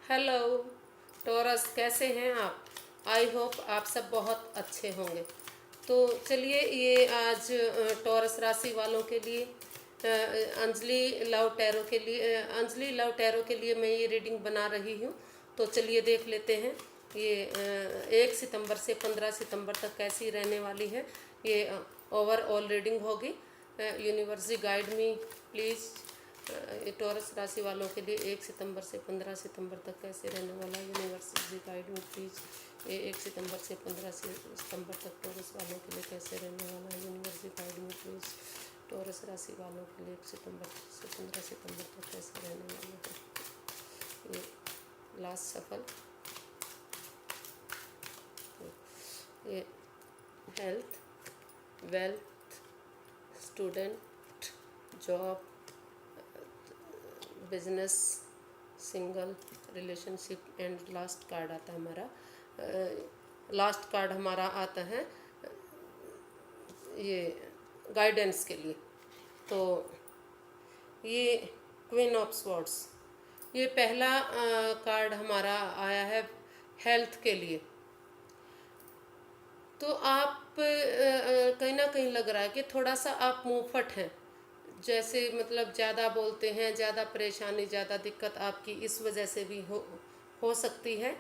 Hello taurus, कैसे हैं आप? आई होप आप सब बहुत अच्छे होंगे। तो चलिए, ये आज टॉरस राशि वालों के लिए अंजलि लव टैरो के लिए अंजलि लव टैरो के लिए मैं ये रीडिंग बना रही हूँ। तो चलिए देख लेते हैं ये 1 सितंबर से 15 सितंबर तक कैसी रहने वाली है। ये ओवरऑल रीडिंग होगी। Universe guide me please. ये टॉरस राशि वालों के लिए 1 सितंबर से 15 सितंबर तक कैसे रहने वाला है। यूनिवर्स गाइड में प्लीज़। ये 1 सितंबर से 15 सितंबर तक टॉरस वालों के लिए कैसे रहने वाला है। यूनिवर्स गाइड में प्लीज़। टॉरस राशि वालों के लिए 1 सितंबर से 15 सितंबर तक कैसे रहने वाला है। ये लास्ट सफल। ये health, wealth, student, job, business, single, relationship and last card आता है हमारा। लास्ट कार्ड हमारा आता है ये गाइडेंस के लिए। तो ये क्वीन ऑफ स्वॉर्ड्स, ये पहला कार्ड हमारा आया है हेल्थ के लिए। तो आप कहीं ना कहीं लग रहा है कि थोड़ा सा आप मुंहफट हैं, जैसे मतलब ज़्यादा बोलते हैं, ज़्यादा परेशानी, ज़्यादा दिक्कत आपकी इस वजह से भी हो सकती है।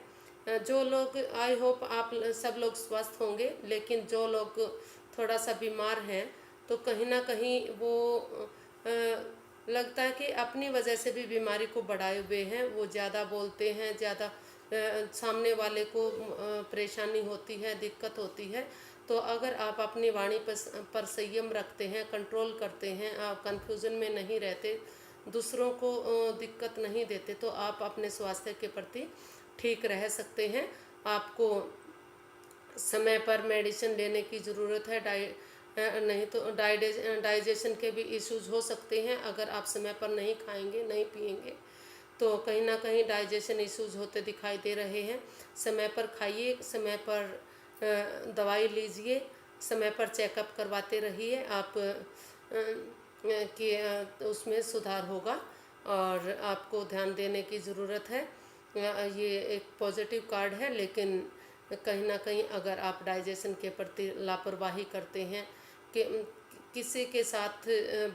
जो लोग, आई होप आप सब लोग स्वस्थ होंगे, लेकिन जो लोग थोड़ा सा बीमार हैं तो कहीं ना कहीं वो लगता है कि अपनी वजह से भी बीमारी को बढ़ाए हुए हैं। वो ज़्यादा बोलते हैं, ज़्यादा सामने वाले को परेशानी होती है, दिक्कत होती है। तो अगर आप अपनी वाणी पर संयम रखते हैं, कंट्रोल करते हैं, आप कंफ्यूजन में नहीं रहते, दूसरों को दिक्कत नहीं देते, तो आप अपने स्वास्थ्य के प्रति ठीक रह सकते हैं। आपको समय पर मेडिसिन लेने की ज़रूरत है। नहीं तो डाइजेशन के भी इश्यूज हो सकते हैं। अगर आप समय पर नहीं खाएंगे, नहीं पिएंगे, तो कहीं ना कहीं डाइजेशन इश्यूज होते दिखाई दे रहे हैं। समय पर खाइए, समय पर दवाई लीजिए, समय पर चेकअप करवाते रहिए। आप कि उसमें सुधार होगा और आपको ध्यान देने की ज़रूरत है। ये एक पॉजिटिव कार्ड है, लेकिन कहीं ना कहीं अगर आप डाइजेशन के प्रति लापरवाही करते हैं, कि किसी के साथ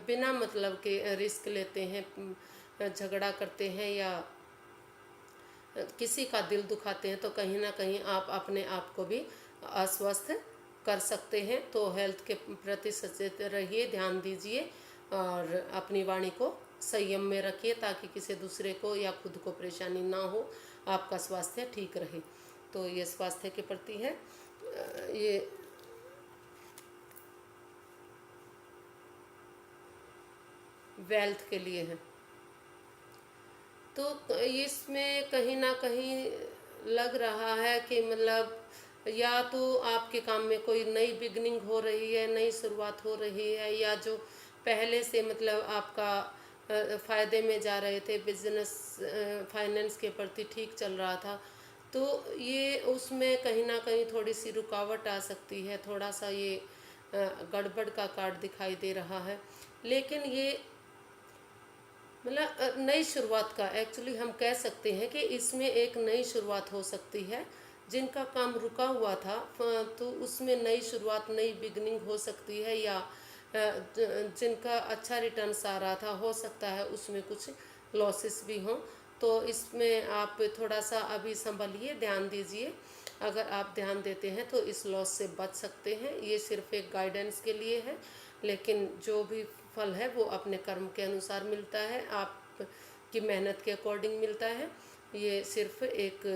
बिना मतलब के रिस्क लेते हैं, झगड़ा करते हैं या किसी का दिल दुखाते हैं, तो कहीं ना कहीं आप अपने आप को भी अस्वस्थ कर सकते हैं। तो हेल्थ के प्रति सचेत रहिए, ध्यान दीजिए और अपनी वाणी को संयम में रखिए, ताकि किसी दूसरे को या खुद को परेशानी ना हो, आपका स्वास्थ्य ठीक रहे। तो ये स्वास्थ्य के प्रति है। ये वेल्थ के लिए है। तो इसमें कहीं ना कहीं लग रहा है कि मतलब या तो आपके काम में कोई नई बिगनिंग हो रही है, नई शुरुआत हो रही है, या जो पहले से मतलब आपका फ़ायदे में जा रहे थे, बिजनेस फाइनेंस के प्रति ठीक चल रहा था, तो ये उसमें कहीं ना कहीं थोड़ी सी रुकावट आ सकती है। थोड़ा सा ये गड़बड़ का कार्ड दिखाई दे रहा है। लेकिन ये मतलब नई शुरुआत का, एक्चुअली हम कह सकते हैं कि इसमें एक नई शुरुआत हो सकती है। जिनका काम रुका हुआ था तो उसमें नई शुरुआत, नई बिगनिंग हो सकती है। या जिनका अच्छा रिटर्न्स आ रहा था, हो सकता है उसमें कुछ लॉसेस भी हों। तो इसमें आप थोड़ा सा अभी संभलिए, ध्यान दीजिए। अगर आप ध्यान देते हैं तो इस लॉस से बच सकते हैं। ये सिर्फ एक गाइडेंस के लिए है, लेकिन जो भी फल है वो अपने कर्म के अनुसार मिलता है, आपकी मेहनत के अकॉर्डिंग मिलता है। ये सिर्फ एक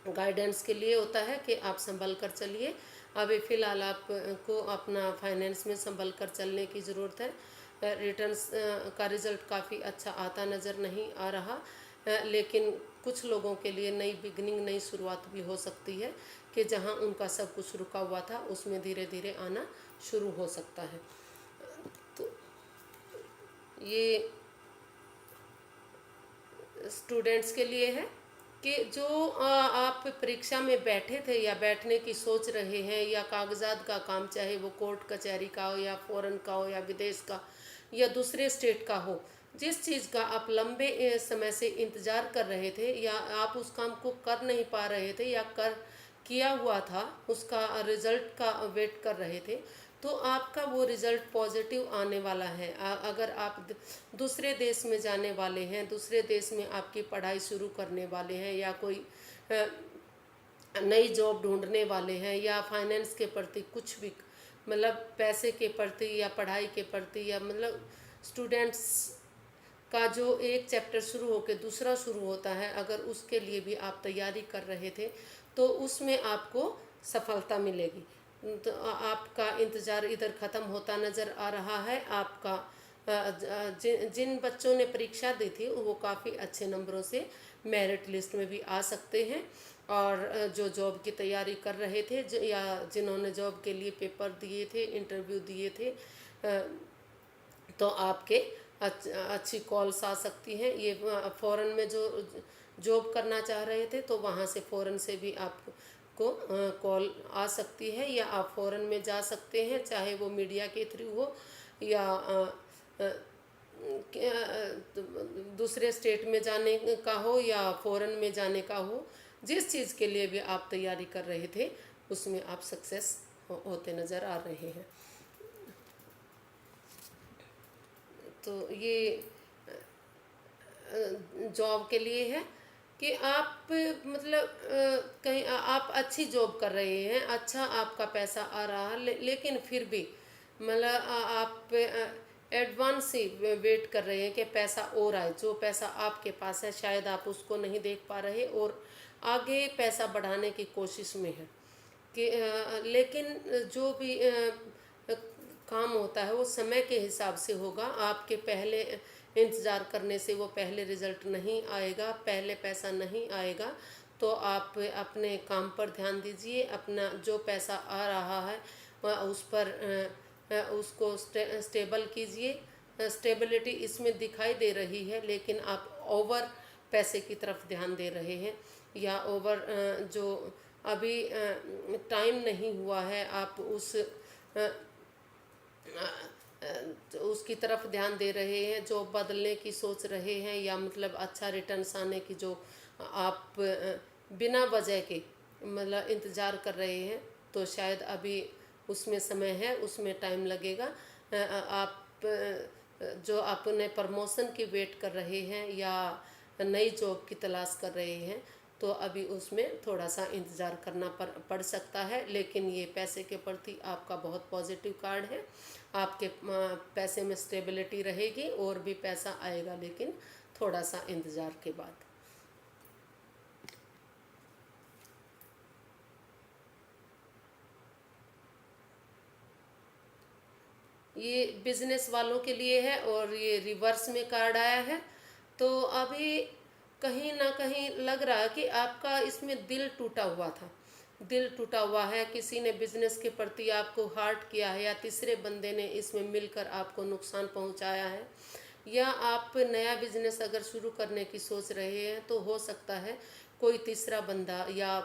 गाइडेंस के लिए होता है कि आप संभल कर चलिए। अभी फ़िलहाल आपको अपना फाइनेंस में संभल कर चलने की ज़रूरत है। रिटर्न्स का रिज़ल्ट काफ़ी अच्छा आता नज़र नहीं आ रहा, लेकिन कुछ लोगों के लिए नई बिगनिंग, नई शुरुआत भी हो सकती है कि जहां उनका सब कुछ रुका हुआ था उसमें धीरे धीरे आना शुरू हो सकता है। तो ये स्टूडेंट्स के लिए है कि जो आप परीक्षा में बैठे थे या बैठने की सोच रहे हैं, या कागजात का काम, चाहे वो कोर्ट कचहरी का हो या फॉरेन का हो या विदेश का या दूसरे स्टेट का हो, जिस चीज़ का आप लंबे समय से इंतज़ार कर रहे थे, या आप उस काम को कर नहीं पा रहे थे, या कर किया हुआ था, उसका रिजल्ट का वेट कर रहे थे, तो आपका वो रिजल्ट पॉजिटिव आने वाला है। अगर आप दूसरे देश में जाने वाले हैं, दूसरे देश में आपकी पढ़ाई शुरू करने वाले हैं, या कोई अ, नई जॉब ढूंढने वाले हैं, या फाइनेंस के प्रति कुछ भी, मतलब पैसे के प्रति या पढ़ाई के प्रति, या मतलब स्टूडेंट्स का जो एक चैप्टर शुरू होकर दूसरा शुरू होता है, अगर उसके लिए भी आप तैयारी कर रहे थे, तो उसमें आपको सफलता मिलेगी। तो आपका इंतज़ार इधर ख़त्म होता नज़र आ रहा है। आपका जिन बच्चों ने परीक्षा दी थी वो काफ़ी अच्छे नंबरों से मेरिट लिस्ट में भी आ सकते हैं, और जो जॉब की तैयारी कर रहे थे, या जिन्होंने जॉब के लिए पेपर दिए थे, इंटरव्यू दिए थे, तो आपके अच्छी कॉल्स आ सकती हैं। ये फ़ॉरेन में जो जॉब करना चाह रहे थे, तो वहाँ से फ़ॉरेन से भी आपको कॉल आ सकती है, या आप फ़ॉरेन में जा सकते हैं, चाहे वो मीडिया के थ्रू हो, या दूसरे स्टेट में जाने का हो, या फ़ॉरेन में जाने का हो। जिस चीज़ के लिए भी आप तैयारी कर रहे थे, उसमें आप सक्सेस होते नज़र आ रहे हैं। तो ये जॉब के लिए है कि आप मतलब कहीं आप अच्छी जॉब कर रहे हैं, अच्छा आपका पैसा आ रहा है, लेकिन फिर भी मतलब आप एडवांस ही वेट कर रहे हैं कि पैसा और आए। जो पैसा आपके पास है शायद आप उसको नहीं देख पा रहे, और आगे पैसा बढ़ाने की कोशिश में है कि लेकिन जो भी काम होता है वो समय के हिसाब से होगा। आपके पहले इंतज़ार करने से वो पहले रिज़ल्ट नहीं आएगा, पहले पैसा नहीं आएगा। तो आप अपने काम पर ध्यान दीजिए, अपना जो पैसा आ रहा है वह उस पर उसको स्टेबल कीजिए। स्टेबिलिटी इसमें दिखाई दे रही है, लेकिन आप ओवर पैसे की तरफ ध्यान दे रहे हैं, या ओवर जो अभी टाइम नहीं हुआ है, आप तो उसकी तरफ ध्यान दे रहे हैं, जो बदलने की सोच रहे हैं, या मतलब अच्छा रिटर्न्स आने की जो आप बिना वजह के मतलब इंतज़ार कर रहे हैं, तो शायद अभी उसमें समय है, उसमें टाइम लगेगा। आप जो अपने प्रमोशन की वेट कर रहे हैं, या नई जॉब की तलाश कर रहे हैं, तो अभी उसमें थोड़ा सा इंतज़ार करना पड़ सकता है। लेकिन ये पैसे के प्रति आपका बहुत पॉजिटिव कार्ड है। आपके पैसे में स्टेबिलिटी रहेगी, और भी पैसा आएगा, लेकिन थोड़ा सा इंतज़ार के बाद। ये बिजनेस वालों के लिए है, और ये रिवर्स में कार्ड आया है। तो अभी कहीं ना कहीं लग रहा है कि आपका इसमें दिल टूटा हुआ था, दिल टूटा हुआ है, किसी ने बिजनेस के प्रति आपको हार्ट किया है, या तीसरे बंदे ने इसमें मिलकर आपको नुकसान पहुंचाया है, या आप नया बिजनेस अगर शुरू करने की सोच रहे हैं, तो हो सकता है कोई तीसरा बंदा या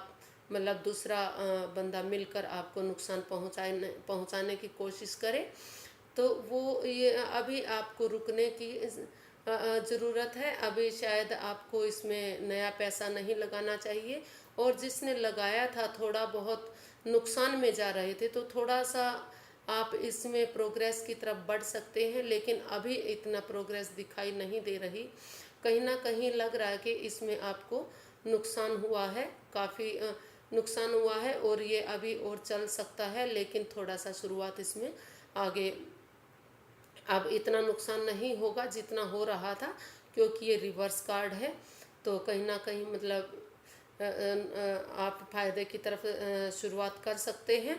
मतलब दूसरा बंदा मिलकर आपको नुकसान पहुंचाने की कोशिश करे। तो वो ये अभी आपको रुकने की ज़रूरत है। अभी शायद आपको इसमें नया पैसा नहीं लगाना चाहिए, और जिसने लगाया था थोड़ा बहुत नुकसान में जा रहे थे, तो थोड़ा सा आप इसमें प्रोग्रेस की तरफ बढ़ सकते हैं, लेकिन अभी इतना प्रोग्रेस दिखाई नहीं दे रही। कहीं ना कहीं लग रहा है कि इसमें आपको नुकसान हुआ है, काफ़ी नुकसान हुआ है, और ये अभी और चल सकता है, लेकिन थोड़ा सा शुरुआत इसमें आगे अब इतना नुकसान नहीं होगा जितना हो रहा था, क्योंकि ये रिवर्स कार्ड है। तो कहीं ना कहीं मतलब आप फायदे की तरफ शुरुआत कर सकते हैं,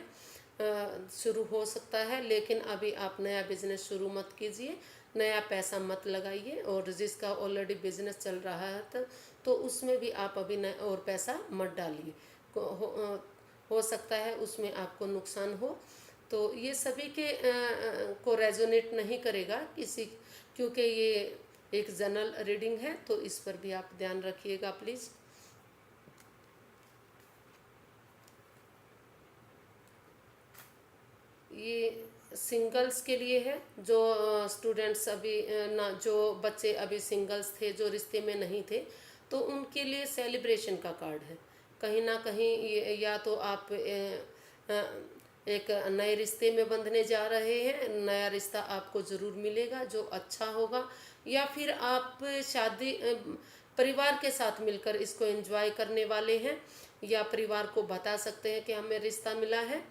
शुरू हो सकता है। लेकिन अभी आप नया बिजनेस शुरू मत कीजिए, नया पैसा मत लगाइए, और जिसका ऑलरेडी बिजनेस चल रहा है तो उसमें भी आप अभी नया और पैसा मत डालिए। हो सकता है उसमें आपको नुकसान हो। तो ये सभी के को रेजोनेट नहीं करेगा किसी, क्योंकि ये एक जनरल रीडिंग है, तो इस पर भी आप ध्यान रखिएगा प्लीज़। ये सिंगल्स के लिए है, जो स्टूडेंट्स अभी ना, जो बच्चे अभी सिंगल्स थे, जो रिश्ते में नहीं थे, तो उनके लिए सेलिब्रेशन का कार्ड है। कहीं ना कहीं या तो आप एक नए रिश्ते में बंधने जा रहे हैं, नया रिश्ता आपको ज़रूर मिलेगा जो अच्छा होगा, या फिर आप शादी परिवार के साथ मिलकर इसको एंजॉय करने वाले हैं, या परिवार को बता सकते हैं कि हमें रिश्ता मिला है।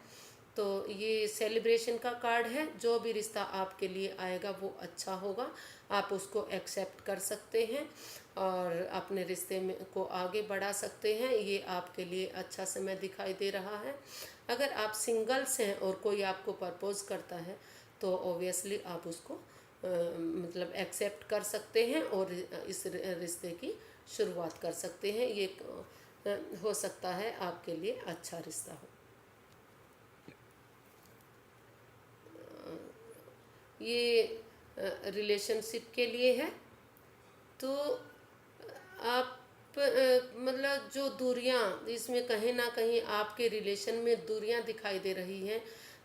तो ये सेलिब्रेशन का कार्ड है। जो भी रिश्ता आपके लिए आएगा वो अच्छा होगा, आप उसको एक्सेप्ट कर सकते हैं और अपने रिश्ते में को आगे बढ़ा सकते हैं। ये आपके लिए अच्छा समय दिखाई दे रहा है। अगर आप सिंगल्स हैं और कोई आपको प्रपोज करता है तो ऑब्वियसली आप उसको मतलब एक्सेप्ट कर सकते हैं और इस रिश्ते की शुरुआत कर सकते हैं। ये हो सकता है आपके लिए अच्छा रिश्ता हो। ये रिलेशनशिप के लिए है। तो आप मतलब जो दूरियां, इसमें कहीं ना कहीं आपके रिलेशन में दूरियां दिखाई दे रही हैं,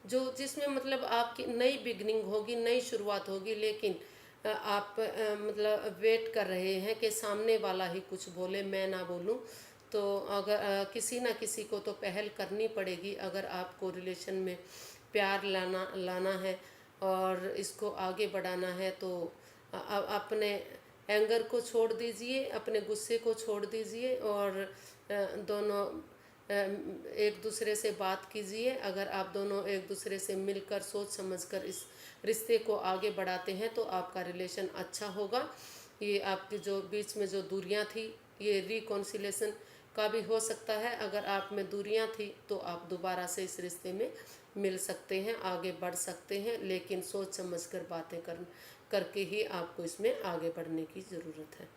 जो जिसमें मतलब आपकी नई बिगनिंग होगी, नई शुरुआत होगी, लेकिन आप मतलब वेट कर रहे हैं कि सामने वाला ही कुछ बोले, मैं ना बोलूं। तो अगर किसी ना किसी को तो पहल करनी पड़ेगी। अगर आपको रिलेशन में प्यार लाना लाना है और इसको आगे बढ़ाना है, तो अपने एंगर को छोड़ दीजिए, अपने गुस्से को छोड़ दीजिए और दोनों एक दूसरे से बात कीजिए। अगर आप दोनों एक दूसरे से मिलकर सोच समझकर इस रिश्ते को आगे बढ़ाते हैं तो आपका रिलेशन अच्छा होगा। ये आपके जो बीच में जो दूरियां थी, ये रिकॉन्सिलेशन का भी हो सकता है। अगर आप में दूरियां थी तो आप दोबारा से इस रिश्ते में मिल सकते हैं, आगे बढ़ सकते हैं, लेकिन सोच समझकर बातें करके ही आपको इसमें आगे बढ़ने की ज़रूरत है।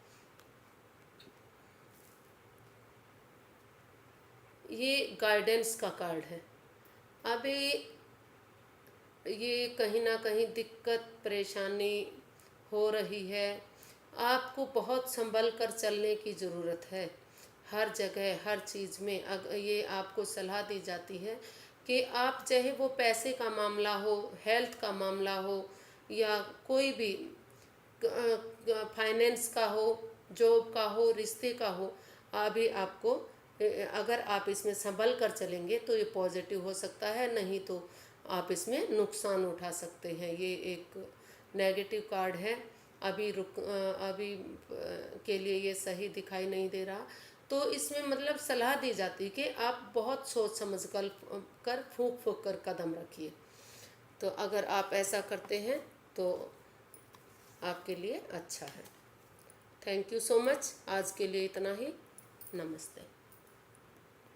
ये गाइडेंस का कार्ड है। अभी ये कहीं ना कहीं दिक्कत परेशानी हो रही है, आपको बहुत संभल कर चलने की ज़रूरत है। हर जगह हर चीज़ में ये आपको सलाह दी जाती है कि आप, चाहे वो पैसे का मामला हो, हेल्थ का मामला हो, या कोई भी फाइनेंस का हो, जॉब का हो, रिश्ते का हो, अभी आपको अगर आप इसमें संभल कर चलेंगे तो ये पॉजिटिव हो सकता है, नहीं तो आप इसमें नुकसान उठा सकते हैं। ये एक नेगेटिव कार्ड है। अभी के लिए ये सही दिखाई नहीं दे रहा। तो इसमें मतलब सलाह दी जाती है कि आप बहुत सोच समझ कर फूंक फूंक कर कदम रखिए। तो अगर आप ऐसा करते हैं तो आपके लिए अच्छा है। Thank you so much. आज के लिए इतना ही। नमस्ते।